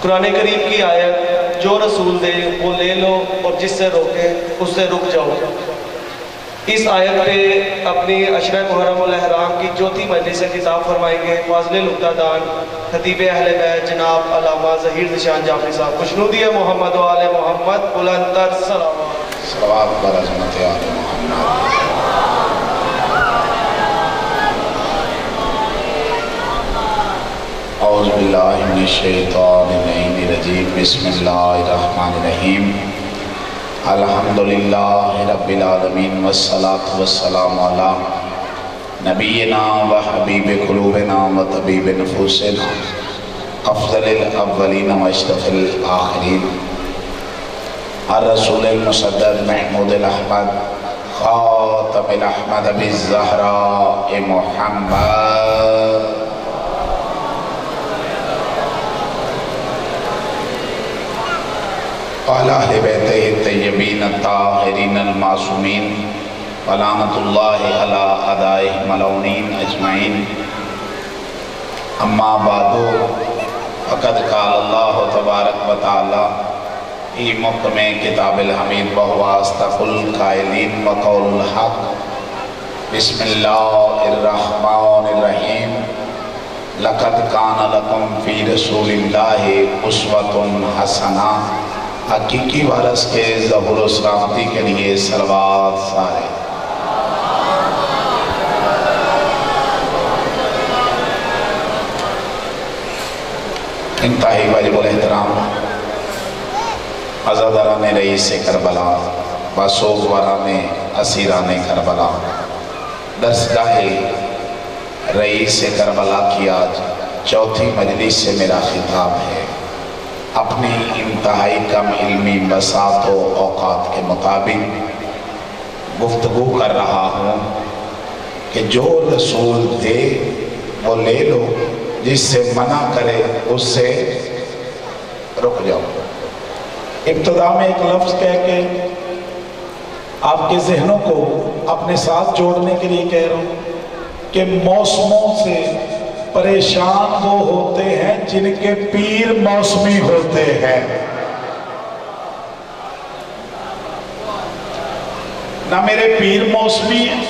قرآن کریم کی آیت جو رسول دے وہ لے لو اور جس سے روکے اس سے رک جاؤ۔ اس آیت پہ اپنی عشرہ محرم الاحرام کی چوتھی مجلس سے خطاب فرمائیں گے فاضل نکتہ دان خطیب اہل بیت جناب علامہ ظہیر ذیشان جعفری صاحب۔ خوشنودی محمد و آل محمد، بلند تر سلام۔ صلوات بر عظمت آل محمد۔ اعوذ باللہ من الشیطان الرجیم، بسم اللہ الرحمن الرحیم۔ الحمدللہ رب العالمین والصلاة والسلام علی نبینا و حبیب قلوبنا و طبیب نفوسنا افضل الاولین و اشرف الآخرین الرسول المصدق محمود الاحمد خاتم الاحمد بالزہراء محمد وعلی اہل بیتہ الطیبین الطاہرین المعصومین ولعنۃ اللہ علی اعدائہم ملعونین اجمعین۔ اما بعد فقد قال اللہ تبارک و تعالی فی محکم کتاب الحمید وہو اصدق القائلین وقول الحق۔ بسم اللہ الرحمن الرحیم۔ لقد کان لکم فی رسول اللہ اسوۃ حسنہ۔ حقیقی وارث کے ظہور و سلامتی کے لیے صلوات سارے۔ انتہائی واجب الاحترام عزاداران رئیس کربلا و سوگواران اسیران کربلا، درسگاہ رئیس کربلا کی آج چوتھی مجلس سے میرا خطاب ہے۔ اپنی انتہائی کم علمی بساط و اوقات کے مطابق گفتگو کر رہا ہوں کہ جو رسول دے وہ لے لو، جس سے منع کرے اس سے رک جاؤ۔ ابتدا میں ایک لفظ کہہ کے آپ کے ذہنوں کو اپنے ساتھ جوڑنے کے لیے کہہ رہا ہوں کہ موسموں سے پریشان وہ ہوتے ہیں جن کے پیر موسمی ہوتے ہیں۔ نہ میرے پیر موسمی ہیں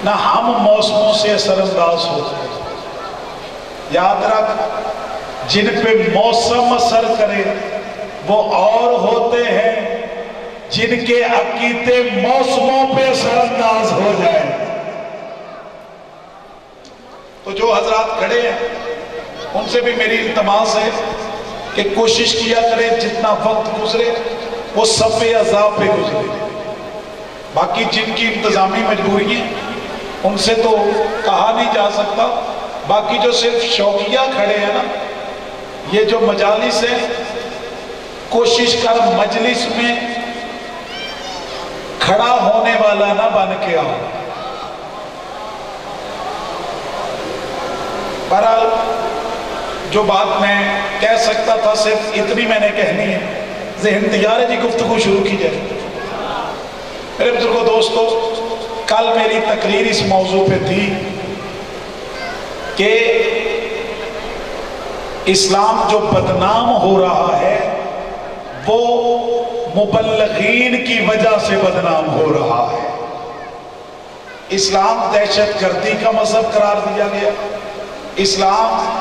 نہ ہم موسموں سے اثر انداز ہوتے ہیں۔ یاد رکھ، جن پہ موسم اثر کرے وہ اور ہوتے ہیں جن کے عقیدے موسموں پہ اثر انداز ہو جائیں۔ تو جو حضرات کھڑے ہیں ان سے بھی میری التماس ہے کہ کوشش کیا کریں جتنا وقت گزرے وہ صف عذاب پہ گزرے۔ باقی جن کی انتظامی مجبوری ہیں ان سے تو کہا نہیں جا سکتا، باقی جو صرف شوقیہ کھڑے ہیں نا، یہ جو مجالس ہے کوشش کر مجلس میں کھڑا ہونے والا نہ بن کے آؤ۔ بہرحال جو بات میں کہہ سکتا تھا صرف اتنی میں نے کہنی ہے۔ ذہن تیار ہے جی گفتگو شروع کی جائے؟ میرے بزرگوں دوستو، کل میری تقریر اس موضوع پہ تھی کہ اسلام جو بدنام ہو رہا ہے وہ مبلغین کی وجہ سے بدنام ہو رہا ہے۔ اسلام دہشت گردی کا مذہب قرار دیا گیا۔ اسلام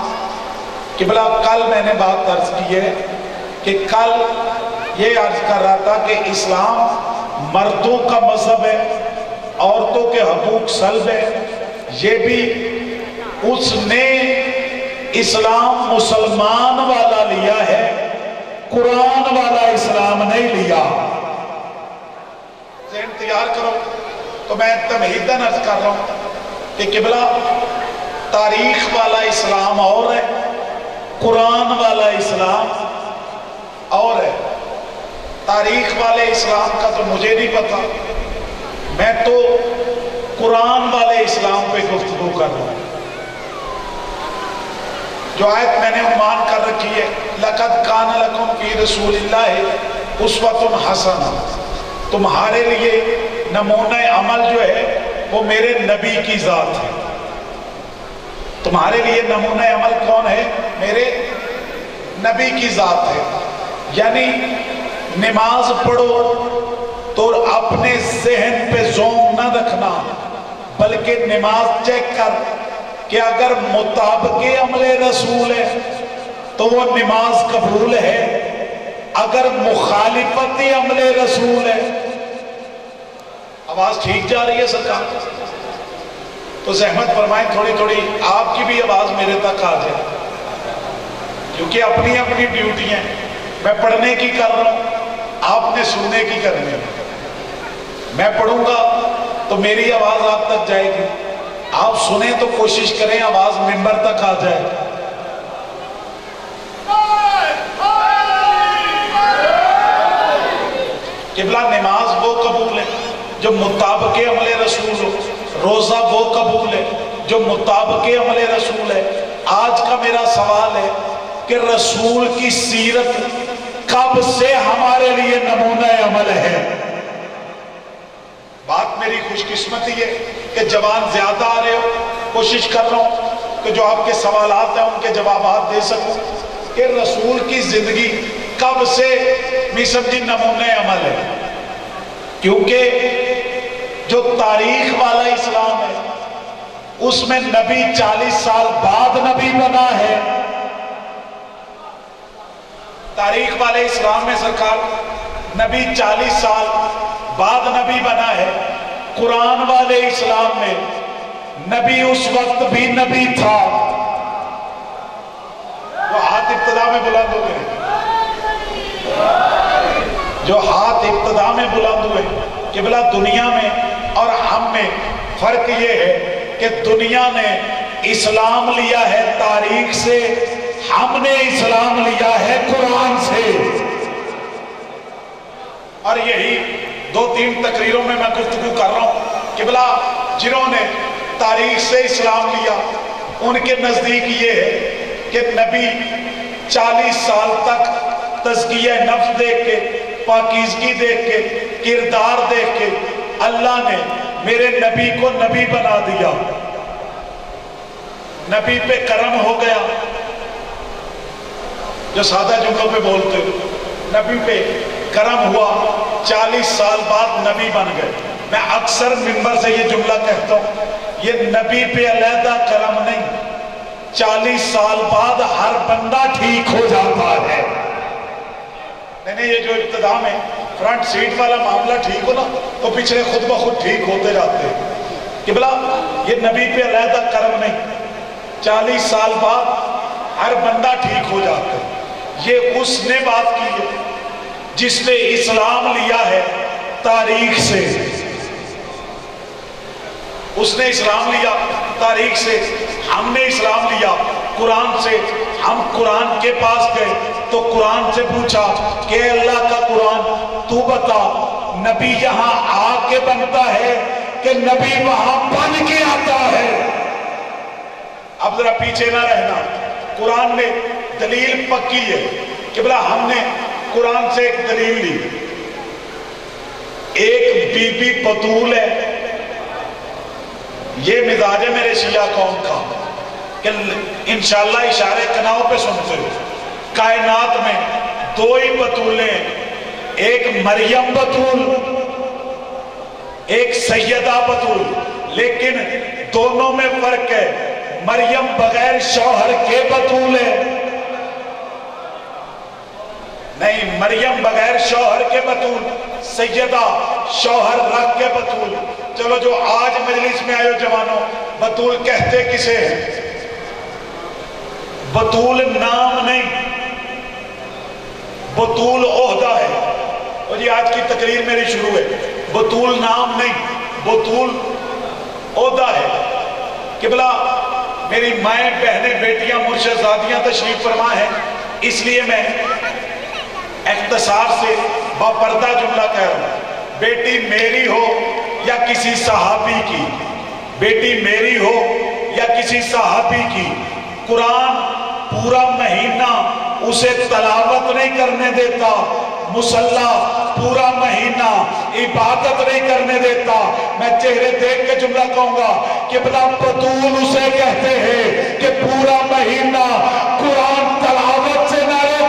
قبلہ کل میں نے بات عرض کی ہے کہ کل یہ عرض کر رہا تھا کہ اسلام مردوں کا مذہب ہے، عورتوں کے حقوق سلب ہے۔ یہ بھی اس نے اسلام مسلمان والا لیا ہے، قرآن والا اسلام نہیں لیا۔ ذہن تیار کرو۔ تو میں تمہیداً عرض کر رہا ہوں کہ قبلہ تاریخ والا اسلام اور ہے، قرآن والا اسلام اور ہے۔ تاریخ والے اسلام کا تو مجھے نہیں پتا، میں تو قرآن والے اسلام پہ گفتگو کر رہا ہوں۔ جو آیت میں نے عنوان کر رکھی ہے لَقَدْ كَانَ لَكُمْ فِي رَسُولِ اللَّهِ أُسْوَةٌ حَسَنَةٌ، تمہارے لیے نمونہ عمل جو ہے وہ میرے نبی کی ذات ہے۔ تمہارے لیے نمونہ عمل کون ہے؟ میرے نبی کی ذات ہے. یعنی نماز پڑھو تو اپنے ذہن پہ زوم نہ رکھنا، بلکہ نماز چیک کر کہ اگر مطابق عمل رسول ہے تو وہ نماز قبول ہے، اگر مخالفت عمل رسول ہے. آواز ٹھیک جا رہی ہے سرکار؟ تو زحمت فرمائیں تھوڑی تھوڑی آپ کی بھی آواز میرے تک آ جائے، کیونکہ اپنی اپنی ڈیوٹی ہیں. میں پڑھنے کی کر رہا ہوں، آپ نے سننے کی کرنی ہے. میں پڑھوں گا تو میری آواز آپ تک جائے گی، آپ سنیں تو کوشش کریں آواز منبر تک آ جائے. قبلہ نماز وہ قبول ہے جو مطابق عمل رسول ہو، روزہ وہ قبول ہے جو مطابق عمل رسول ہے. آج کا میرا سوال ہے کہ رسول کی سیرت کب سے ہمارے لیے نمونہ عمل ہے؟ بات میری خوش قسمتی ہے کہ جوان زیادہ آ رہے ہو، کوشش کر رہا ہوں کہ جو آپ کے سوالات ہیں ان کے جوابات دے سکوں کہ رسول کی زندگی کب سے سمجھی نمونہ عمل ہے. کیونکہ جو تاریخ والا اسلام ہے اس میں نبی 40 سال بعد نبی بنا ہے. تاریخ والے اسلام میں سرکار نبی 40 سال بعد نبی بنا ہے. قرآن والے اسلام میں نبی اس وقت بھی نبی تھا. جو ہاتھ ابتدا میں بلند ہوئے، جو ہاتھ ابتدا میں بلند ہوئے، قبلہ دنیا میں اور ہم میں فرق یہ ہے کہ دنیا نے اسلام لیا ہے تاریخ سے، ہم نے اسلام لیا ہے قرآن سے. اور یہی 2-3 تقریروں میں گفتگو کر رہا ہوں. قبلہ جنہوں نے تاریخ سے اسلام لیا ان کے نزدیک یہ ہے کہ نبی 40 سال تک تزکیہ نفس دیکھ کے، پاکیزگی دیکھ کے، کردار دیکھ کے اللہ نے میرے نبی کو نبی بنا دیا. نبی پہ کرم ہو گیا. جو سادہ جملوں پہ بولتے ہو، نبی پہ کرم ہوا، 40 سال بعد نبی بن گئے. میں اکثر منبر سے یہ جملہ کہتا ہوں، یہ نبی پہ علیحدہ کرم نہیں، 40 سال بعد ہر بندہ ٹھیک ہو جاتا ہے. نہیں یہ جو ابتدا میں فرنٹ سیٹ والا معاملہ ٹھیک ہو نا تو پچھلے خود بخود ٹھیک ہوتے جاتے ہیں. قبلہ یہ نبی پہ علیحدہ کرم نہیں، 40 سال بعد ہر بندہ ٹھیک ہو جاتا ہے. یہ اس نے بات کی ہے جس نے اسلام لیا ہے تاریخ سے. اس نے اسلام لیا تاریخ سے، ہم نے اسلام لیا قرآن سے. ہم قرآن کے پاس گئے تو قرآن سے پوچھا کہ اللہ کا قرآن تو بتا، نبی یہاں آ کے بنتا ہے کہ نبی وہاں بن کے آتا ہے؟ اب ذرا پیچھے نہ رہنا، قرآن نے دلیل پکی ہے. قبلہ ہم نے قرآن سے ایک دلیل لی. ایک بی بی بطول ہے. یہ مزاج ہے میرے شیعہ قوم کا کہ انشاءاللہ اشارے کناؤں پہ سنتے ہو. کائنات میں 2 ہی بطولیں ہیں، ایک مریم بطول، ایک سیدہ بطول. لیکن دونوں میں فرق ہے. مریم بغیر شوہر کے بطول ہے. نہیں، مریم بغیر شوہر کے بطول، سیدہ شوہر رکھ کے بطول. چلو جو آج مجلس میں آئے ہو جوانوں، بطول کہتے کسے ہیں؟ بطول نام نہیں، بطول عہدہ ہے. اور یہ آج کی تقریر میری شروع ہے. بطول نام نہیں، بطول عہدہ ہے. قبلہ میری مائیں، بہنیں، بیٹیاں، مرشد زادیاں تشریف فرما ہیں، اس لیے میں اختصار سے باپردہ جملہ کہہ رہا ہوں. بیٹی میری ہو یا کسی صحابی کی، بیٹی میری ہو یا کسی صحابی کی، قرآن پورا مہینہ اسے تلاوت نہیں کرنے دیتا، مصلی پورا مہینہ عبادت نہیں کرنے دیتا. میں چہرے دیکھ کے جملہ کہوں گا کہ بلا بطول اسے کہتے ہیں کہ پورا مہینہ قرآن تلاوت سے نہ رہے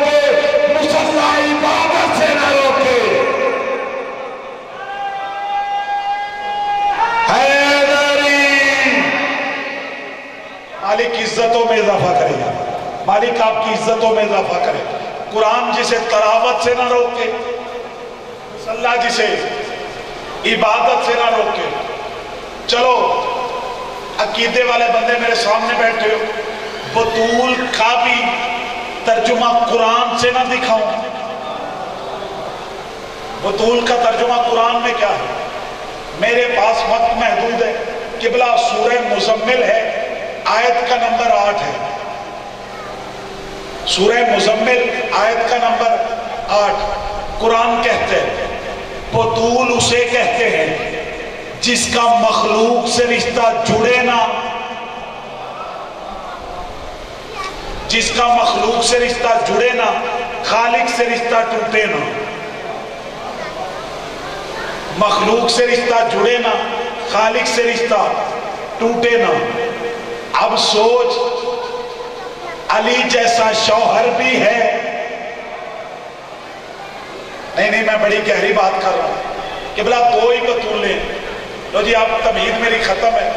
کی عزتوں میں اضافہ کرے. قرآن جسے تلاوت سے نہ روکے، اللہ جسے عبادت سے نہ روکے. چلو عقیدے والے بندے میرے سامنے بیٹھے ہو، بطول کا بھی ترجمہ قرآن سے نہ دکھاؤں؟ بطول کا ترجمہ قرآن میں کیا ہے؟ میرے پاس وقت محدود ہے. قبلہ سورہ مزمل ہے، آیت کا نمبر 8 ہے. سورہ مزمل آیت کا نمبر 8. قرآن کہتے ہیں بطول اسے کہتے ہیں جس کا مخلوق سے رشتہ جڑے نہ، جس کا مخلوق سے رشتہ جڑے نہ، خالق سے رشتہ ٹوٹے نہ. مخلوق سے رشتہ جڑے نہ، خالق سے رشتہ ٹوٹے نہ. اب سوچ، علی جیسا شوہر بھی ہے. نہیں میں بڑی گہری بات کر رہا ہوں. قبلہ کوئی بطول نہیں. لو جی آپ تمہید میری ختم ہے.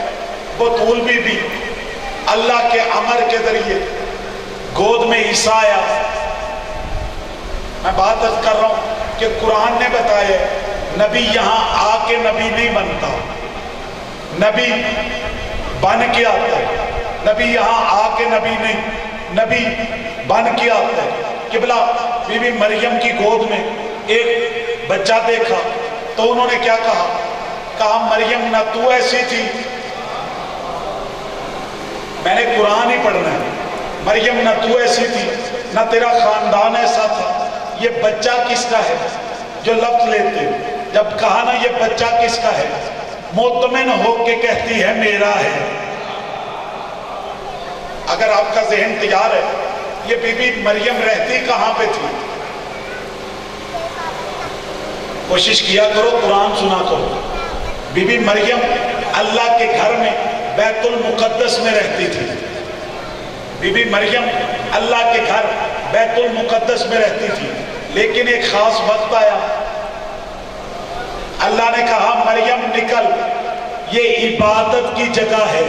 بطول بھی اللہ کے امر کے ذریعے گود میں عیسیٰ آیا. میں بات کر رہا ہوں کہ قرآن نے بتایا نبی یہاں آ کے نبی نہیں بنتا، نبی بن کے آتا ہے. نبی یہاں آ کے نبی نہیں، نبی بن کے آتا ہے. قبلہ بی بی مریم کی گود میں ایک بچہ دیکھا تو انہوں نے کیا کہا؟ کہا مریم نہ تو ایسی تھی. میں نے قرآن ہی پڑھنا ہے. مریم نہ تو ایسی تھی، نہ تیرا خاندان ایسا تھا. یہ بچہ کس کا ہے؟ جو لفظ لیتے جب کہا نا یہ بچہ کس کا ہے، مطمئن ہو کے کہتی ہے میرا ہے. اگر آپ کا ذہن تیار ہے، یہ بی بی مریم رہتی کہاں پہ تھی؟ کوشش کیا کرو، قرآن سنا کرو. بی بی مریم اللہ کے گھر میں بیت المقدس میں رہتی تھی. بی بی مریم اللہ کے گھر بیت المقدس میں رہتی تھی. لیکن ایک خاص وقت آیا، اللہ نے کہا مریم نکل، یہ عبادت کی جگہ ہے،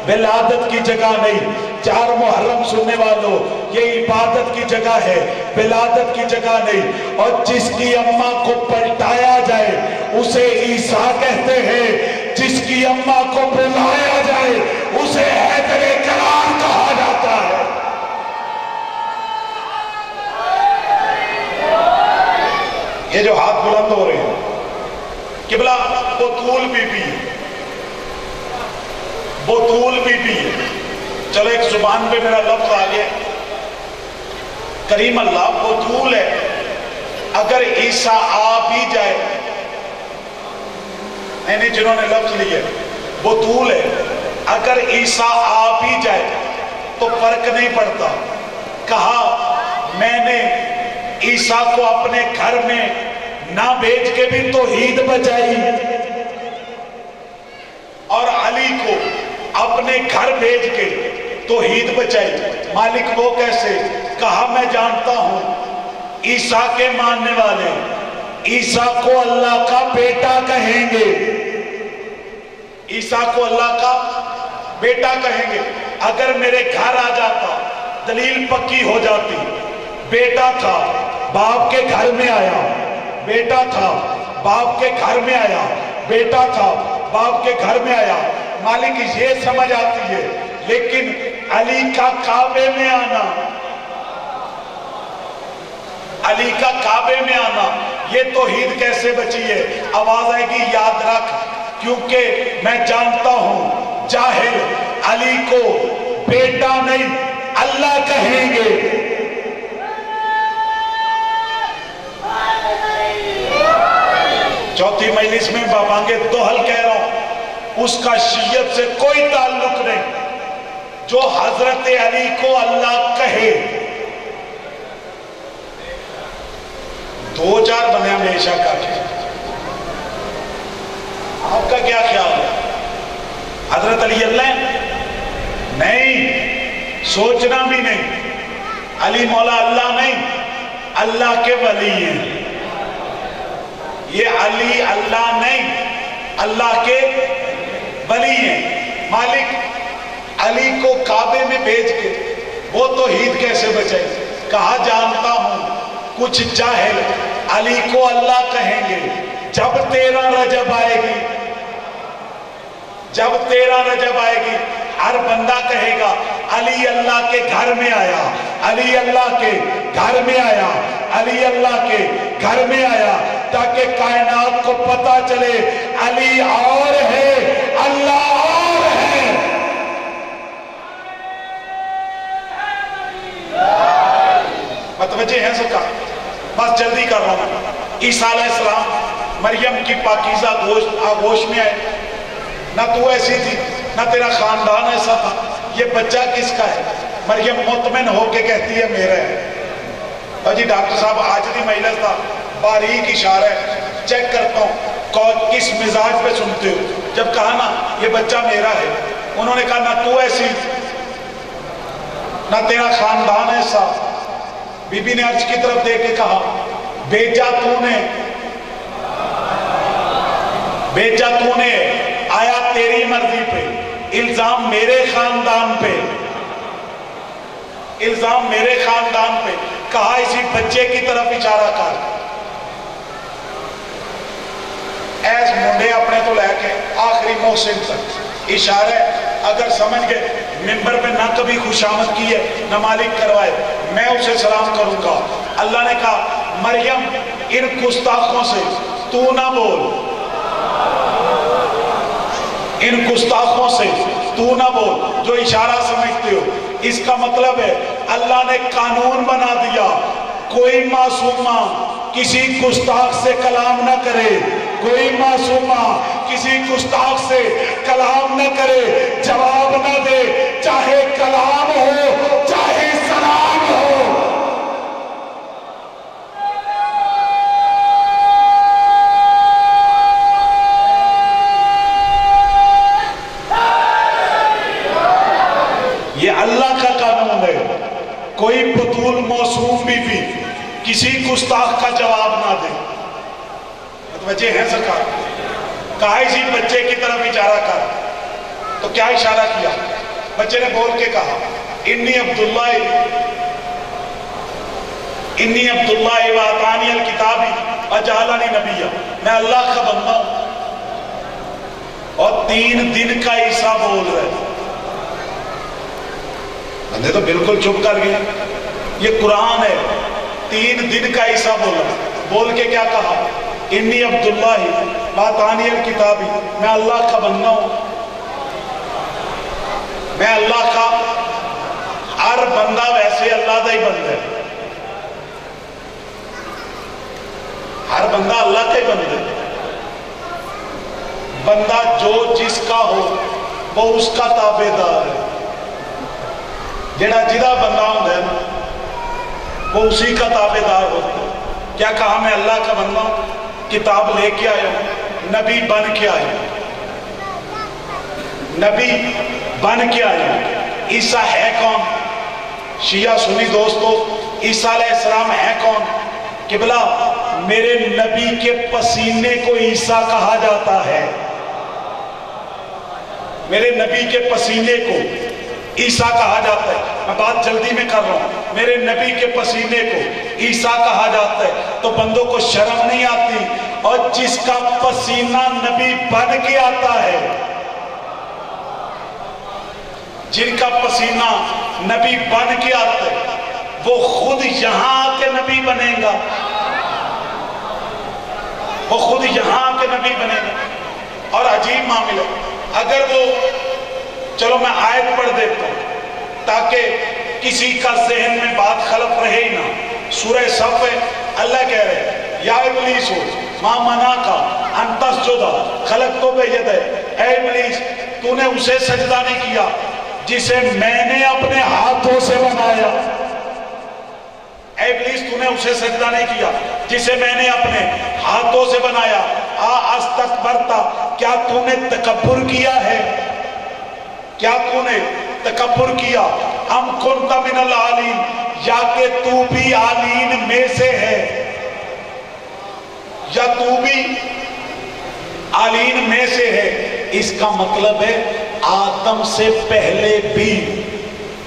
ولادت کی جگہ نہیں. 4 محرم سننے والوں، یہ عبادت کی جگہ ہے، ولادت کی جگہ نہیں. اور جس کی اماں کو پلٹایا جائے اسے عیسیٰ کہتے ہیں، جس کی اماں کو بلایا جائے اسے حیدر کرار کہا جاتا ہے. یہ جو ہاتھ بلند ہو رہے ہیں، قبلہ بطول بی بی ہے، بطول بی بی ہے. چلو ایک زبان پہ میرا لفظ آ گیا، کریم اللہ بطول ہے. اگر عیسیٰ آ بھی جائے، نہیں جنہوں نے لفظ لیے بطول ہے، اگر عیسیٰ آ بھی جائے تو فرق نہیں پڑتا. کہا میں نے عیسیٰ کو اپنے گھر میں نہ بھیج کے بھی توحید بچائی، اور علی کو اپنے گھر بھیج کے توحید بچائی. مالک وہ کیسے؟ کہا میں جانتا ہوں عیسیٰ کے ماننے والے عیسیٰ کو اللہ کا بیٹا کہیں گے، عیسیٰ کو اللہ کا بیٹا کہیں گے. اگر میرے گھر آ جاتا دلیل پکی ہو جاتی. بیٹا تھا باپ کے گھر میں آیا، بیٹا تھا باپ کے گھر میں آیا، بیٹا تھا باپ کے گھر میں آیا. مالک یہ سمجھ آتی ہے. لیکن علی کا کعبے میں آنا، علی کا کعبے میں آنا، یہ توحید کیسے بچی ہے؟ آواز آئے گی یاد رکھ، کیونکہ میں جانتا ہوں جاہل علی کو بیٹا نہیں اللہ کہیں گے. چوتھی مجلس میں بابانگے دوہل کہہ رہا ہوں، اس کا شیعت سے کوئی تعلق نہیں. جو حضرت علی کو اللہ کہے، 2-4 بندے ہمیشہ کاٹے. آپ کا کیا خیال ہے؟ حضرت علی اللہ نہیں، سوچنا بھی نہیں. علی مولا اللہ نہیں، اللہ کے ولی ہیں. یہ علی اللہ نہیں، اللہ کے ولی ہیں. مالک علی کو کعبے میں بھیج کے وہ توحید کیسے بچائے؟ کہا جانتا ہوں کچھ جاہل علی کو اللہ کہیں گے جب 13 رجب آئے گی، جب 13 رجب آئے گی ہر بندہ کہے گا علی اللہ کے گھر میں آیا، علی اللہ کے گھر میں آیا، علی اللہ کے گھر میں آیا، تاکہ کائنات کو پتا چلے علی اور ہے، اللہ اور ہے۔ متوجہ ہیں سکا؟ بس جلدی کر رہا ہوں۔ عیسیٰ علیہ السلام مریم کی پاکیزہ آغوش میں آئے، نہ تو ایسی تھی نہ تیرا خاندان ایسا تھا، یہ بچہ کس کا ہے؟ مریم مطمئن ہو کے کہتی ہے میرا ہے۔ اور جی ڈاکٹر صاحب آج بھی مجلس تھا، باریک اشارہ ہے، چیک کرتا ہوں کس مزاج پہ سنتے ہو۔ جب کہا نا یہ بچہ میرا ہے، انہوں نے کہا نہ تو ایسی نہ تیرا خاندان ایسا۔ بی بی نے عرش کی طرف دیکھ کے کہا بیچا تو نے آیا تیری مرضی پہ، الزام میرے خاندان پہ، الزام میرے خاندان پہ۔ کہا اسی بچے کی طرف اشارہ کر، ایس منڈے اپنے تو لے کے آخری محسن تک اشارہ ہے۔ اگر سمجھ گئے ممبر پہ نہ کبھی خوشامد کی ہے نہ مالک کروائے، میں اسے سلام کروں گا۔ اللہ نے کہا مریم ان گستاخوں سے تو نہ بول، ان گستاخوں سے تو نہ بول، جو اشارہ سمجھتے ہو۔ اس کا مطلب ہے اللہ نے قانون بنا دیا کوئی معصومہ کسی گستاخ سے کلام نہ کرے، کوئی معصومہ کسی گستاخ سے کلام نہ کرے، جواب نہ دے، چاہے کلام ہو چاہے سلام ہو۔ یہ اللہ کا قانون ہے، کوئی بطول معصوم بھی کسی گستاخ کا جواب نہ دے۔ متوجہ ہیں سرکار؟ کہا اسی بچے کی طرف اشارہ کر، تو کیا اشارہ کیا؟ بچے نے بول کے کہا انی عبداللہ وآتانی الکتاب وجعلنی نبیا، میں اللہ کا بندہ ہوں۔ اور 3 دن کا عیسیٰ بول رہے، بندے تو بالکل چپ کر گئے، یہ قرآن ہے۔ 3 دن کا عیسیٰ بولا، بول کے کیا کہا؟ انی عبداللہ وآتانی الکتاب، میں اللہ کا بندہ ہوں، میں اللہ کا۔ ہر بندہ ویسے اللہ کا ہی بندہ ہے، ہر بندہ اللہ کا ہی بندہ ہے۔ بندہ جو جس کا ہو وہ اس کا تابع دار ہے، جہاں بندہ ہوتا ہے وہ اسی کا تابع دار ہوتا ہے۔ کیا کہا میں اللہ کا بندہ ہوں، کتاب لے کے آیا ہوں، نبی بن کے آیا ہوں، نبی بن کے آیا ہوں۔ عیسیٰ ہے کون؟ شیعہ سنی دوستو، عیسیٰ علیہ السلام ہے کون؟ قبلہ میرے نبی کے پسینے کو عیسیٰ کہا جاتا ہے، میرے نبی کے پسینے کو عیسیٰ کہا جاتا ہے۔ میں بات جلدی میں کر رہا ہوں، میرے نبی کے پسینے کو عیسیٰ کہا جاتا ہے۔ تو بندوں کو شرم نہیں آتی؟ اور جس کا پسینہ نبی بن کے آتا ہے، جن کا پسینہ نبی بن کے آتا ہے، وہ خود یہاں آ کے نبی بنے گا، وہ خود یہاں آ کے نبی بنے گا۔ اور عجیب معاملہ، اگر وہ، چلو میں آیت پڑھ دیتا ہوں تاکہ کسی کا ذہن میں بات خلط رہے ہی نہ۔ سورہ صف ہے، اللہ کہہ رہے ہیں یا ابلیس ما منعک ان تسجد خلقت بیدی، اے ابلیس تو نے اسے سجدہ نہیں کیا جسے میں نے اپنے ہاتھوں سے بنایا۔ اے ابلیس تو نے اسے سجدہ نہیں کیا جسے میں نے اپنے ہاتھوں سے بنایا۔ استکبرتا، کیا تو نے تکبر کیا ہے؟ کیا تو نے تکبر کیا؟ ام کنت من العالین، یا کہ تو بھی عالین میں سے ہے، یا تو بھی عالین میں سے ہے۔ اس کا مطلب ہے آدم سے پہلے بھی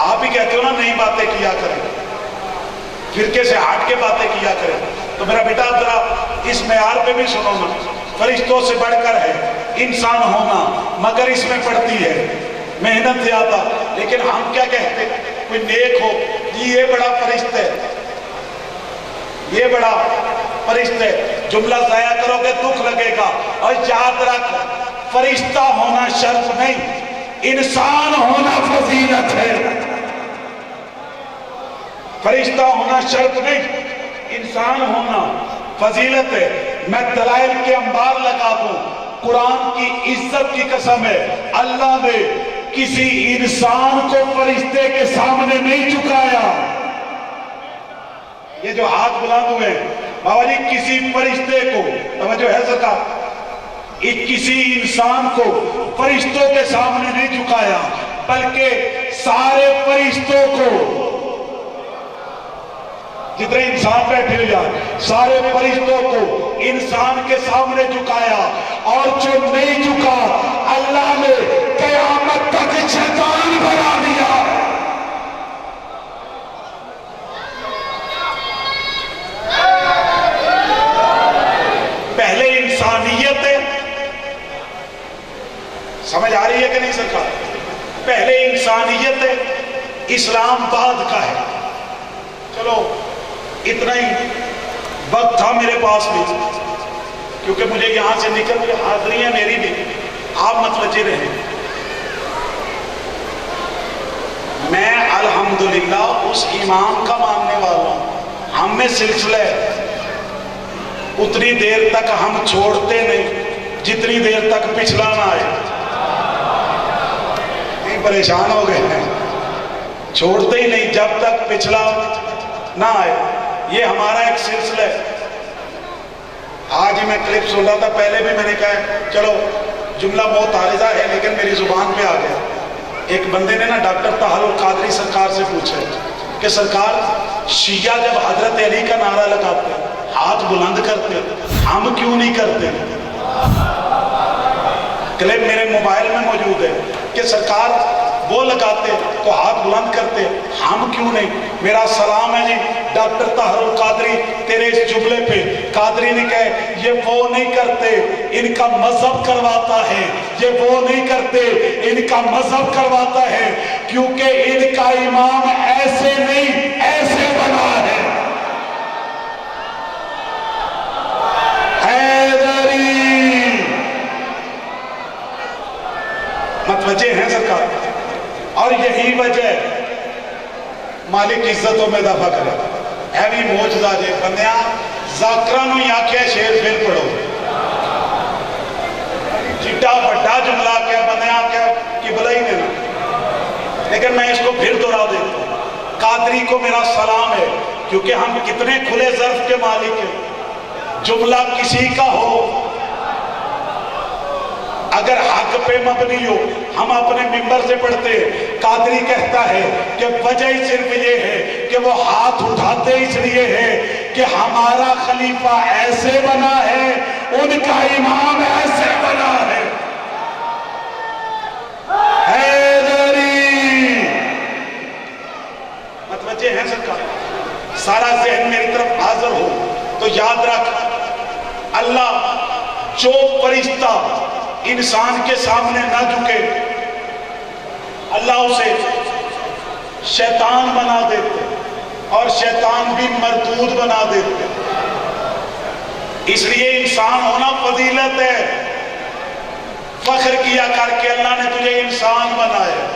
آپ ہی کہتے ہو نا نئی باتیں کیا کریں، فرقے سے ہٹ کے باتیں کیا کریں، تو میرا بیٹا ذرا اس معیار پہ بھی سنو نا، فرشتوں سے بڑھ کر ہے انسان ہونا، مگر اس میں پڑتی ہے محنت زیادہ۔ لیکن ہم کیا کہتے، کوئی نیک ہو جی یہ بڑا فرشتہ ہے، یہ بڑا فرشتہ ہے، جملہ ضائع کرو گے دکھ لگے گا۔ اور یاد رکھ، فرشتہ ہونا شرط نہیں، انسان ہونا فضیلت ہے۔ فرشتہ ہونا شرط نہیں، انسان ہونا فضیلت ہے۔ میں دلائل کے انبار لگا دوں، قرآن کی عزت کی قسم ہے، اللہ نے کسی انسان کو فرشتے کے سامنے نہیں جھکایا۔ یہ جو ہاتھ بلند ہوئے بابا جی، کسی فرشتے کو، توجہ ہے سرکار، کسی انسان کو فرشتوں کے سامنے نہیں جھکایا، بلکہ سارے فرشتوں کو، جتنے انسان بیٹھے ہوئے ہیں سارے فرشتوں کو انسان کے سامنے جھکایا، اور جو نہیں جھکا اللہ نے قیامت تک شیطان بنا دیا۔ پہلے انسانیت ہے، سمجھ آ رہی ہے کہ نہیں سرکار؟ پہلے انسانیت ہے، اسلام بعد کا ہے۔ چلو اتنا ہی وقت تھا میرے پاس بھی، کیونکہ مجھے یہاں سے نکل کے حاضری ہے میری بھی، آپ متوجہ رہیں۔ میں الحمدللہ اس امام کا ماننے والا ہوں، ہم میں سلسلہ ہے، اتنی دیر تک ہم چھوڑتے نہیں جتنی دیر تک پچھلا نہ آئے۔ نہیں پریشان ہو گئے ہیں، چھوڑتے ہی نہیں جب تک پچھلا نہ آئے، یہ ہمارا ایک سلسلہ ہے۔ آج ہی میں کلپ سن رہا تھا، پہلے بھی میں نے کہا چلو جملہ بہت عارضہ ہے لیکن میری زبان پہ آ گیا۔ ایک بندے نے نا ڈاکٹر طاہر القادری سرکار سے پوچھا کہ سرکار، شیعہ جب حضرت علی کا نعرہ لگاتے ہیں ہاتھ بلند کرتے ہیں، ہم کیوں نہیں کرتے؟ کلپ میرے موبائل میں موجود ہے کہ سرکار وہ لگاتے تو ہاتھ بلند کرتے، ہم کیوں نہیں؟ میرا سلام ہے جی ڈاکٹر طاہر القادری تیرے اس جملے پہ۔ قادری نے کہا یہ وہ نہیں کرتے، ان کا مذہب کرواتا ہے، یہ وہ نہیں کرتے، ان کا مذہب کرواتا ہے، کیونکہ ان کا امام ایسے نہیں ایسے بنا ہے۔ حیدری متوجہ ہیں سرکار؟ اور یہی وجہ ہے، مالک عزتوں میں دفع کرے اے بھی موجزہ جے بندیاں ذاکرانو یا کیا شیر پھر پڑھو، جٹا بڑا جملہ کیا بندیاں کیا قبلہ ہی نہیں، لیکن میں اس کو پھر دہرا دیتا ہوں۔ قادری کو میرا سلام ہے، کیونکہ ہم کتنے کھلے ظرف کے مالک ہیں، جملہ کسی کا ہو اگر حق پہ مبنی ہو ہم اپنے ممبر سے پڑھتے ہیں۔ قادری کہتا ہے کہ وجہ صرف یہ ہے کہ وہ ہاتھ اٹھاتے اس لیے ہے کہ ہمارا خلیفہ ایسے بنا ہے، ان کا امام ایسے بنا ہے۔ حیدری متوجہ ہیں سرکار؟ سارا ذہن میری طرف حاضر ہو تو یاد رکھ، اللہ جو فرشتہ انسان کے سامنے نہ جھکے اللہ اسے شیطان بنا دیتے، اور شیطان بھی مردود بنا دیتے۔ اس لیے انسان ہونا فضیلت ہے، فخر کیا کر کے اللہ نے تجھے انسان بنایا،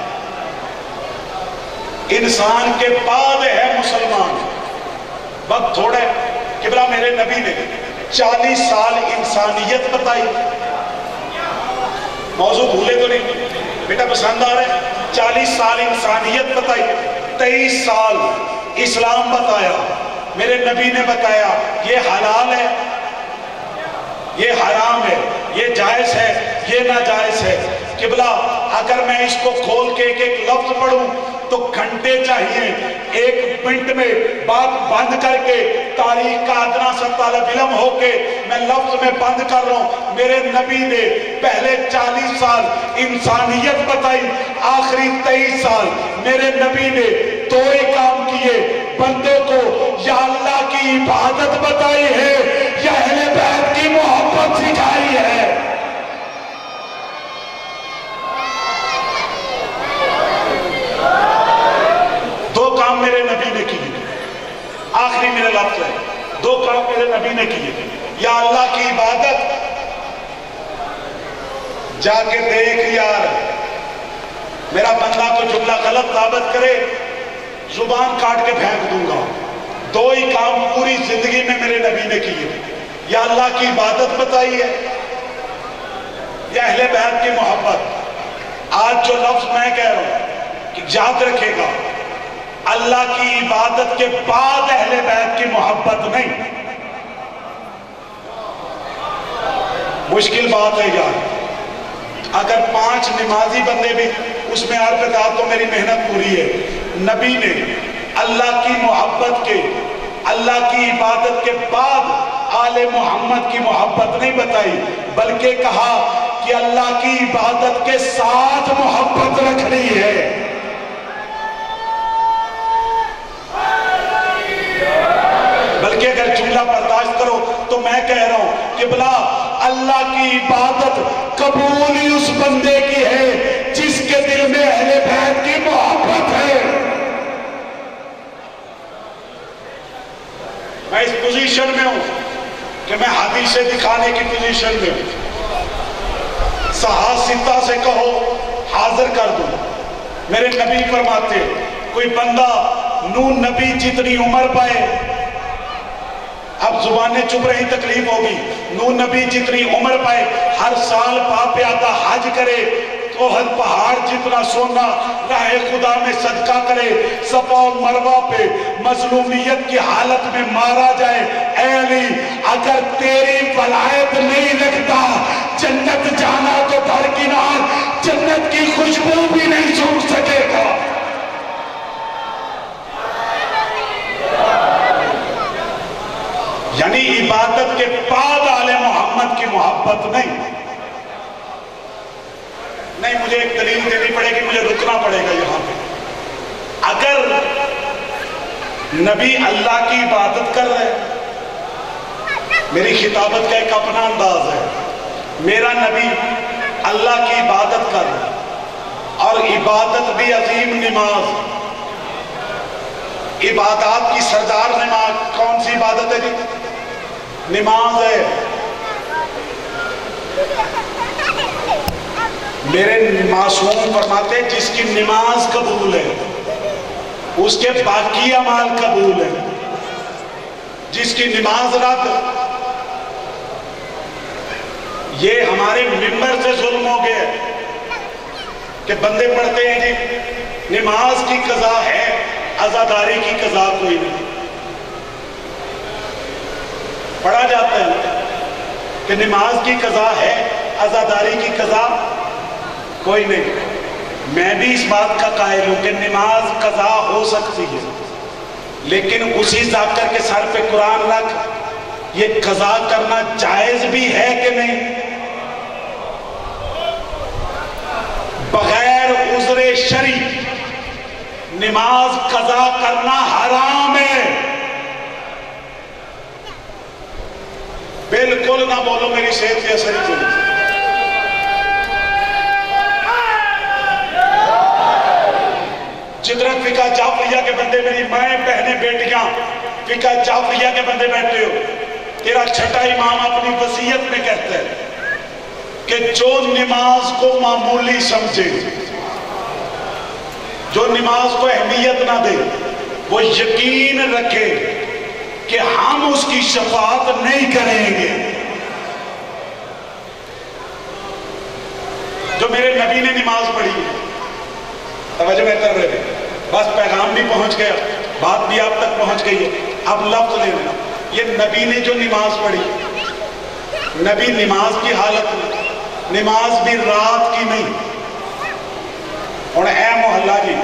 انسان کے بعد ہے مسلمان۔ وقت تھوڑا ہے، قبلہ میرے نبی نے 40 سال انسانیت بتائی، موضوع بھولے تو نہیں بیٹا، پسند آ رہے؟ 40 سال انسانیت بتائی، 23 سال اسلام بتایا۔ میرے نبی نے بتایا یہ حلال ہے، یہ حرام ہے، یہ جائز ہے، یہ ناجائز ہے۔ قبلہ اگر میں اس کو کھول کے ایک ایک لفظ پڑھوں تو گھنٹے چاہیے، 1 منٹ میں بات بند کر کے تاریخ کا ادنا سا طالب علم ہو کے میں لفظ میں بند کر رہا ہوں۔ میرے نبی نے پہلے 40 سال انسانیت بتائی، آخری 23 سال میرے نبی نے 2 ہی کام کیے، بندے کو یا اللہ کی عبادت بتائی ہے یا اہل بیت کی محبت سکھائی ہے۔ میرے نبی نے کیے، آخری میرے لفظ ہے، 2 کام میرے نبی نے کیے، یا اللہ کی عبادت، جا کے دیکھ یار میرا بندہ کو جملہ غلط ثابت کرے زبان کاٹ کے پھینک دوں گا۔ 2 ہی کام پوری زندگی میں میرے نبی نے کیے، یا اللہ کی عبادت بتائی ہے یا اہل بیت کی محبت۔ آج جو لفظ میں کہہ رہا ہوں کہ یاد رکھے گا، اللہ کی عبادت کے بعد اہل بیت کی محبت نہیں۔ مشکل بات ہے یار، اگر 5 نمازی بندے بھی اس میں عرض کرتا تو میری محنت پوری ہے۔ نبی نے اللہ کی محبت کے، اللہ کی عبادت کے بعد آل محمد کی محبت نہیں بتائی، بلکہ کہا کہ اللہ کی عبادت کے ساتھ محبت رکھنی ہے۔ بلکہ اگر جملہ برداشت کرو تو میں کہہ رہا ہوں کہ بلا اللہ کی عبادت قبول ہی اس بندے کی ہے جس کے دل میں اہل بیت کی محبت ہے۔ میں اس پوزیشن میں ہوں کہ میں حدیثیں دکھانے کی پوزیشن میں ہوں، صحاح سے کہو حاضر کر دوں۔ میرے نبی فرماتے کوئی بندہ نون نبی جتنی عمر پائے، اب زبانیں چپ رہی تکلیف ہوگی، نون نبی جتنی عمر پائے ہر سال باپ پیادہ حج کرے، توحد پہاڑ جتنا سونا راہ خدا میں صدقہ کرے، صفا و مروہ پہ مظلومیت کی حالت میں مارا جائے، اے علی اگر تیری ولایت نہیں رکھتا جنت جانا تو درکنار، جنت کی خوشبو بھی نہیں سونگھ سکے گا۔ یعنی عبادت کے بعد آل محمد کی محبت نہیں۔ مجھے ایک دلیل دینی پڑے گی، مجھے رکنا پڑے گا یہاں پہ۔ اگر نبی اللہ کی عبادت کر رہے، میری خطابت کا ایک اپنا انداز ہے، میرا نبی اللہ کی عبادت کر رہا اور عبادت بھی عظیم نماز، عبادات کی سردار نماز کون سی عبادت ہے جی؟ نماز ہے۔ میرے معصوم فرماتے جس کی نماز قبول ہے اس کے باقی اعمال قبول ہیں، جس کی نماز رد، یہ ہمارے ممبر سے ظلم ہو گیا کہ بندے پڑھتے ہیں جی نماز کی قضا ہے، عزاداری کی قضا کوئی نہیں۔ پڑھا جاتا ہے کہ نماز کی قضا ہے، عزاداری کی قضا کوئی نہیں۔ میں بھی اس بات کا قائل ہوں کہ نماز قضا ہو سکتی ہے، لیکن اسی ذاکر کے سر پہ قرآن رکھ، یہ قضا کرنا جائز بھی ہے کہ نہیں؟ بغیر عذر شرعی نماز قضا کرنا حرام ہے۔ بالکل نہ بولو میری صحت پہ اثر کیوں۔ جدھر فقہ جعفریہ کے بندے، میری مائیں بہنیں بیٹیاں فقہ جعفریہ کے بندے بیٹھے ہو، تیرا چھٹا امام اپنی وصیت میں کہتا ہے کہ جو نماز کو معمولی سمجھے، جو نماز کو اہمیت نہ دے، وہ یقین رکھے کہ ہم اس کی شفاعت نہیں کریں گے۔ جو میرے نبی نے نماز پڑھی، توجہ میں کر رہے ہیں، بس پیغام بھی پہنچ گیا، بات بھی آپ تک پہنچ گئی ہے، اب لفظ لے لینا۔ یہ نبی نے جو نماز پڑھی، نبی نماز کی حالت میں نماز بھی رات کی نہیں. اور اے محلہ جی،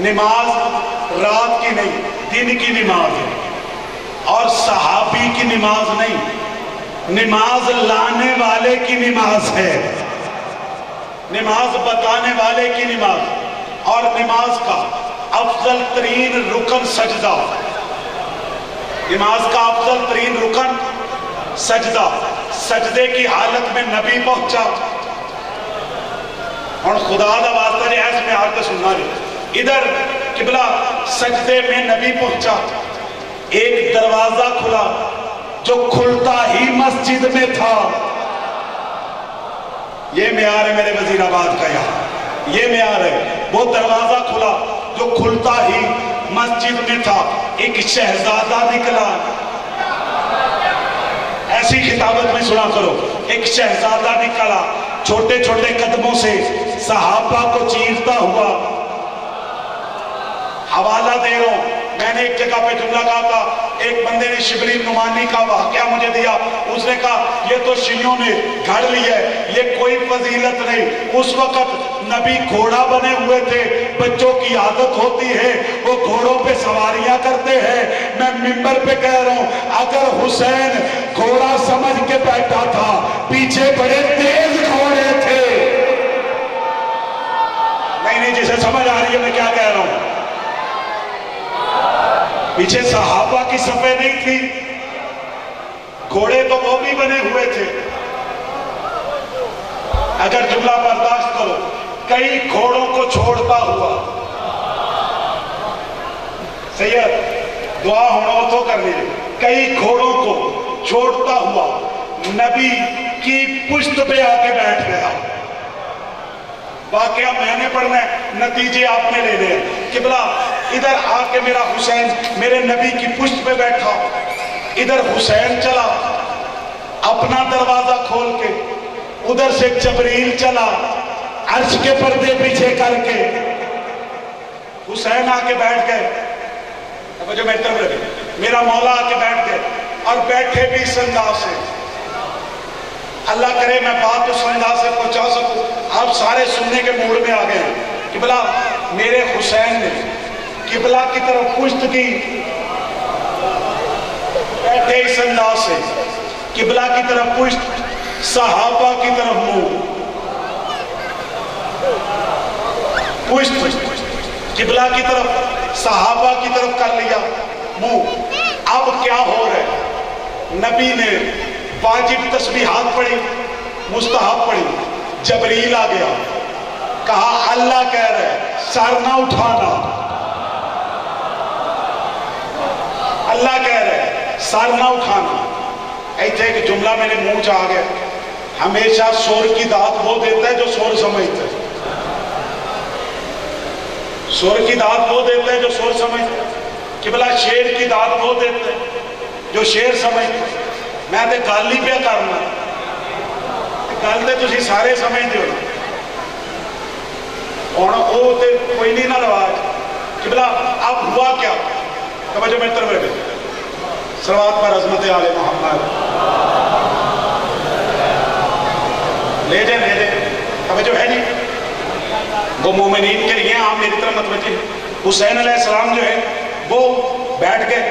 نماز رات کی نہیں، دن کی نماز ہے. اور صحابی کی نماز نہیں، نماز لانے والے کی نماز ہے، نماز بتانے والے کی نماز. اور نماز کا افضل ترین رکن سجدہ، نماز کا افضل ترین رکن سجدہ. سجدے کی حالت میں نبی پہنچا. اور خدا دا واسطہ نے ایس میں آرتے سننا رہے، ادھر قبلہ سجدے میں نبی پہنچا. ایک دروازہ کھلا جو کھلتا ہی مسجد میں تھا. یہ معیار ہے میرے وزیر آباد کا، یہاں یہ معیار ہے. وہ دروازہ کھلا جو کھلتا ہی مسجد میں تھا. ایک شہزادہ نکلا. ایسی خطابت میں سنا کرو. ایک شہزادہ نکلا چھوٹے چھوٹے قدموں سے صحابہ کو چیرتا ہوا. حوالہ دے رہا ہوں، میں نے ایک جگہ پہ جملہ کہا تھا، ایک بندے نے شبلی نعمانی کا واقعہ مجھے دیا. اس نے کہا یہ تو شیعوں نے گھڑ لیا ہے، یہ کوئی فضیلت نہیں. اس وقت نبی گھوڑا بنے ہوئے تھے. بچوں کی عادت ہوتی ہے وہ گھوڑوں پہ سواریاں کرتے ہیں. میں ممبر پہ کہہ رہا ہوں، اگر حسین گھوڑا سمجھ کے بیٹھا تھا، پیچھے بڑے تیز گھوڑے تھے. نہیں جسے سمجھ آ رہی ہے میں کیا کہہ رہا ہوں. پیچھے صحابہ کی صفیں نہیں تھی، گھوڑے تو وہ بھی بنے ہوئے تھے. اگر جملہ برداشت کرو، کئی گھوڑوں کو چھوڑتا ہوا. سید دعا ہونا تو کر لیجیے. کئی گھوڑوں کو چھوڑتا ہوا نبی کی پشت پہ آ کے بیٹھ گیا. واقعہ میں نے پڑھنا ہے، نتیجے آپ نے لینے ہیں. قبلہ ادھر آ کے میرا حسین میرے نبی کی پشت پہ بیٹھا. ادھر حسین چلا اپنا دروازہ کھول کے، ادھر سے جبریل چلا عرش کے پردے پیچھے کر کے. حسین آ کے بیٹھ گئے. اب جو میرا مولا آ کے بیٹھ گئے اور بیٹھے بھی اس انداز سے. اللہ کرے میں بات اس انداز سے پہنچا سکوں. آپ سارے سننے کے موڈ میں آ گئے ہیں. قبلہ میرے حسین نے قبلہ کی طرف پشت کی، بیٹھے اس انداز سے، قبلہ کی طرف پشت، صحابہ کی طرف منہ. پشت قبلہ کی طرف، صحابہ کی طرف کر لیا منہ. اب کیا ہو رہا ہے؟ نبی نے واجب تسبیحات پڑھی، مستحب پڑھی. جبریل آ گیا، کہا اللہ کہہ رہے سر نہ اٹھانا. اللہ کہہ رہے سر نہ اٹھانا. ایتھے ایک جملہ میرے منہ چاہ گیا، ہمیشہ سور کی داد وہ دیتا ہے جو سور سمجھتا ہے. سور کی داد وہ دیتا ہے جو سور سمجھتا ہے. قبلہ شیر کی داد وہ دیتا ہے جو شیر سمجھتا ہے. میں تے گل ہی پہ کرنا، گل تے تسی سارے سمجھتے ہو. اور وہ تے کوئی نہیں نہ رواج. قبلہ اب ہوا کیا؟ توجہ میں طرف رکھے، صلوات پر عظمت آل محمد. لے جائیں. توجہ ہے نہیں، وہ مومنین کے لیے آپ میری طرف متوجہ. حسین علیہ السلام جو ہے وہ بیٹھ گئے.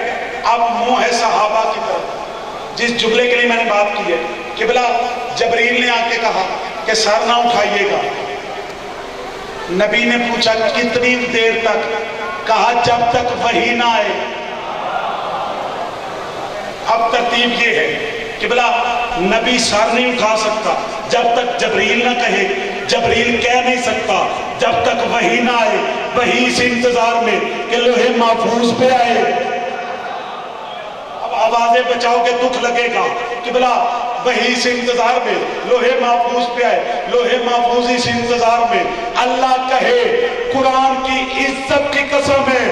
اب منہ ہے صحابہ کی طرف. جس جملے کے لیے میں نے بات کی ہے، قبلہ جبریل نے آ کے کہا کہ سر نہ اٹھائیے گا. نبی نے پوچھا کتنی دیر تک؟ کہا جب تک وحی نہ آئے. اب ترتیب یہ ہے، قبلہ نبی سر نہیں اٹھا سکتا جب تک جبریل نہ کہے. جبریل کہہ نہیں سکتا جب تک وحی نہ آئے. وحی اس انتظار میں کہ لوح محفوظ پہ آئے. اب آوازیں بچاؤ کہ دکھ لگے گا. قبلہ وحی اس انتظار میں لوح محفوظ پہ آئے. لوح محفوظ اس انتظار میں. اللہ کہے، قرآن کی عزت کی قسم ہے،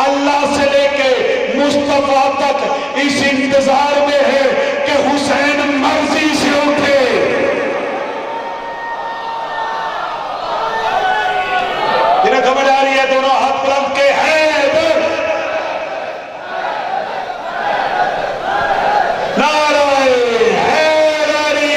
اللہ سے لے کے مصطفیٰ تک اس انتظار میں ہے کہ حسین مرضی سے اٹھے. جنہیں خبر آ رہی ہے دونوں ہاتھ بلند کے حیدر. نعرہ حیدری.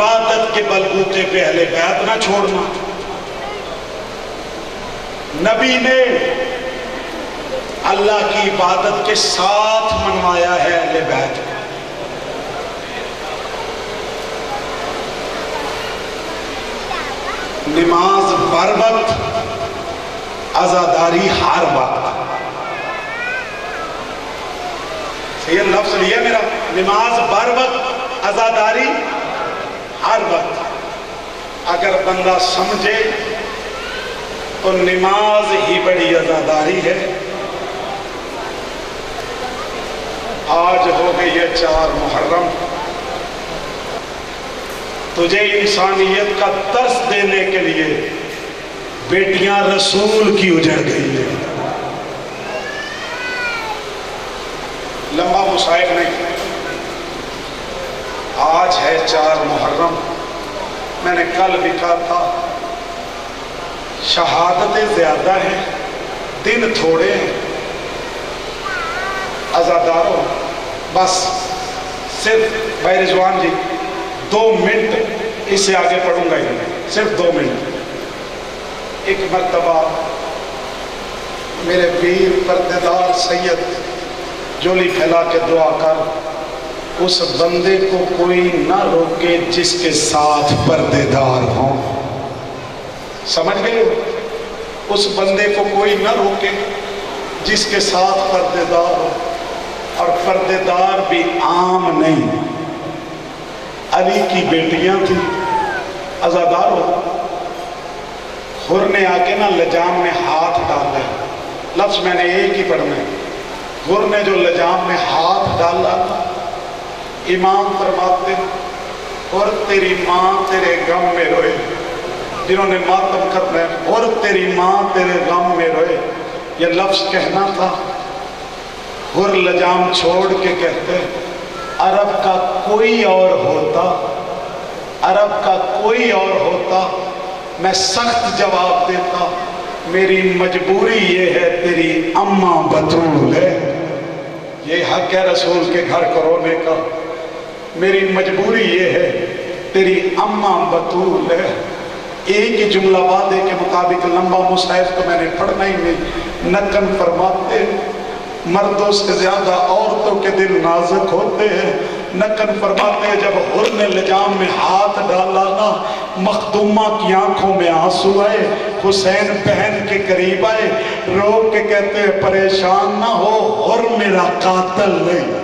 عبادت کے بلبوتے پہ اہل بیت نہ چھوڑنا. نبی نے اللہ کی عبادت کے ساتھ منوایا ہے اہل بیت کو. نماز بر وقت، عزاداری ہر وقت. یہ لفظ لیا میرا، نماز بر وقت، عزاداری ہر وقت. اگر بندہ سمجھے تو نماز ہی بڑی عزاداری ہے. آج ہو گئی ہے 4 محرم. تجھے انسانیت کا درس دینے کے لیے بیٹیاں رسول کی اجڑ گئی ہے. لمبا مصائب نہیں. آج ہے 4 محرم. میں نے کل بھی کہا تھا شہادتیں زیادہ ہیں، دن تھوڑے ہیں. عزاداروں بس صرف بھائی رضوان جی 2 منٹ، اس سے آگے پڑھوں گا ہی نہیں، صرف 2 منٹ. ایک مرتبہ میرے پیر پردےدار سید جولی پھیلا کے دعا کر، اس بندے کو کوئی نہ روکے جس کے ساتھ پردےدار ہوں. سمجھ گئے؟ اس بندے کو کوئی نہ روکے جس کے ساتھ پردےدار ہو. اور پردےدار بھی عام نہیں. علی کی بیٹیاں تھیں، عزادار ہو. حر نے آ کے لجام میں ہاتھ ڈالا. لفظ میں نے ایک ہی پڑھنا ہے. حر نے جو لجام میں ہاتھ ڈالا، امام فرماتے اور تیری ماں تیرے غم میں روئے. جنہوں نے ماتم کرنا ہے، اور تیری ماں تیرے غم میں روئے، یہ لفظ کہنا تھا. حر لجام چھوڑ کے کہتے عرب کا کوئی اور ہوتا، عرب کا کوئی اور ہوتا میں سخت جواب دیتا. میری مجبوری یہ ہے، تیری اماں بطول ہے. یہ حق ہے رسول کے گھر کو رونے کا. میری مجبوری یہ ہے، تیری اماں بطول ہے. ایک ہی جملہ وعدے کے مطابق لمبا مصحف تو میں نے پڑھنا ہی نہیں. نکن فرماتے مردوں سے زیادہ عورتوں کے دل نازک ہوتے ہیں. نکن فرماتے ہیں جب حر نے لجام میں ہاتھ ڈالا نا، مخدومہ کی آنکھوں میں آنسو آئے. حسین بہن کے قریب آئے، رو کے کہتے ہیں پریشان نہ ہو، حر میرا قاتل نہیں.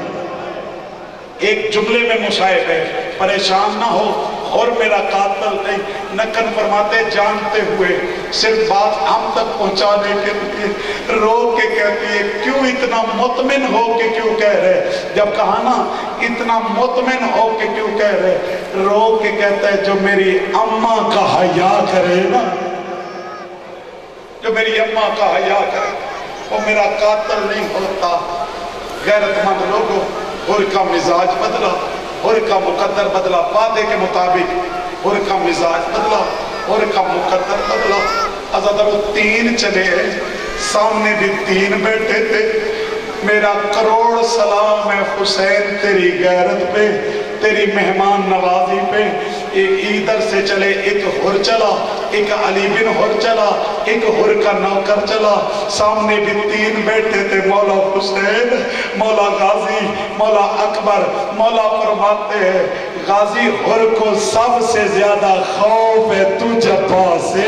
ایک جملے میں مصائب ہے، پریشان نہ ہو اور میرا قاتل نہیں. نکن فرماتے جانتے ہوئے صرف بات ہم تک پہنچانے کے لیے رو کے کہتی ہے کیوں اتنا مطمئن ہو کے کیوں کہہ رہے. جب کہا نا اتنا مطمئن ہو کے کیوں کہہ رہے، رو کے کہتا ہے جو میری اماں کا حیا کرے نا، جو میری اماں کا حیا کرے وہ میرا قاتل نہیں ہوتا. غیرت مند لوگوں، حر کا مزاج بدلا، حر کا مقدر بدلا. وعدے کے مطابق حر کا مزاج بدلا، حر کا مقدر بدلا. عزادارو 3 چلے ہیں، سامنے بھی 3 بیٹھے تھے. میرا کروڑ سلام ہے حسین تیری غیرت پہ، تیری مہمان نوازی پہ. ایک ادھر سے چلے، ایک حر چلا، ایک علی بن حر چلا، ایک حر کا نوکر چلا. سامنے بھی 3 بیٹھے تھے، مولا حسین، مولا غازی، مولا اکبر. مولا فرماتے ہیں غازی حر کو سب سے زیادہ خوف ہے تجھ عباس سے.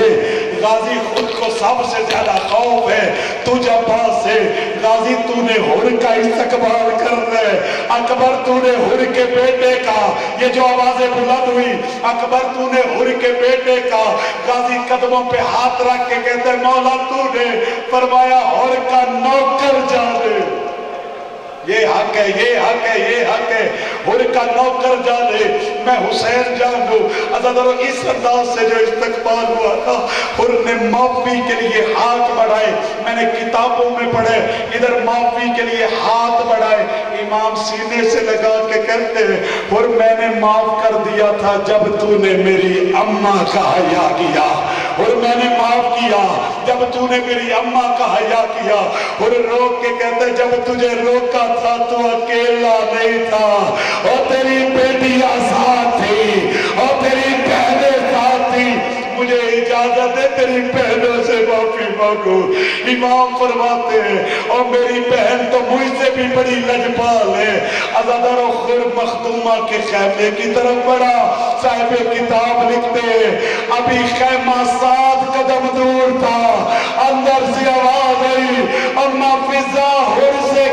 غازی خود کو سب سے زیادہ خوف ہے تجھ عباس سے. غازی تو نے حر کا استقبال کرنا ہے. اکبر تو نے حر کے بیٹے کا، یہ جو آوازیں بلند ہوئی، اکبر تو نے حر کے بیٹے کا. غازی قدموں پہ ہاتھ رکھ کے کہتے ہیں مولا تو نے فرمایا حر کا نوکر جانے. یہ حق ہے، یہ حق ہے، یہ حق ہے. حر کا نوکر جانے، میں حسین جانوں. عزادارو اس انداز سے جو استقبال ہوا تھا، حر نے معافی کے لیے ہاتھ بڑھائے. میں نے کتابوں میں پڑھے ادھر معافی کے لیے ہاتھ بڑھائے. امام سینے سے لگا کے کہتے ہیں حر میں نے معاف کر دیا تھا جب تو نے میری اماں کا حیا کیا. حر میں نے معاف کیا جب تو نے میری اماں کا حیا کیا. حر روک کے کہتے ہیں جب تجھے روکا تھا تو اکیلا نہیں تھا، اور تیری بیٹی آزاد تھی، اور تیری بہنوں سے معافی مانگو. امام فرماتے ہیں اور میری بہن تو مجھ سے بھی بڑی لجپال ہے. عزادار و خر مخدومہ کے خیمے کی طرف بڑھا. صاحب کتاب لکھتے ہیں ابھی خیمہ 7 قدم دور تھا, اندر سے آواز آئی اما فضا حر سے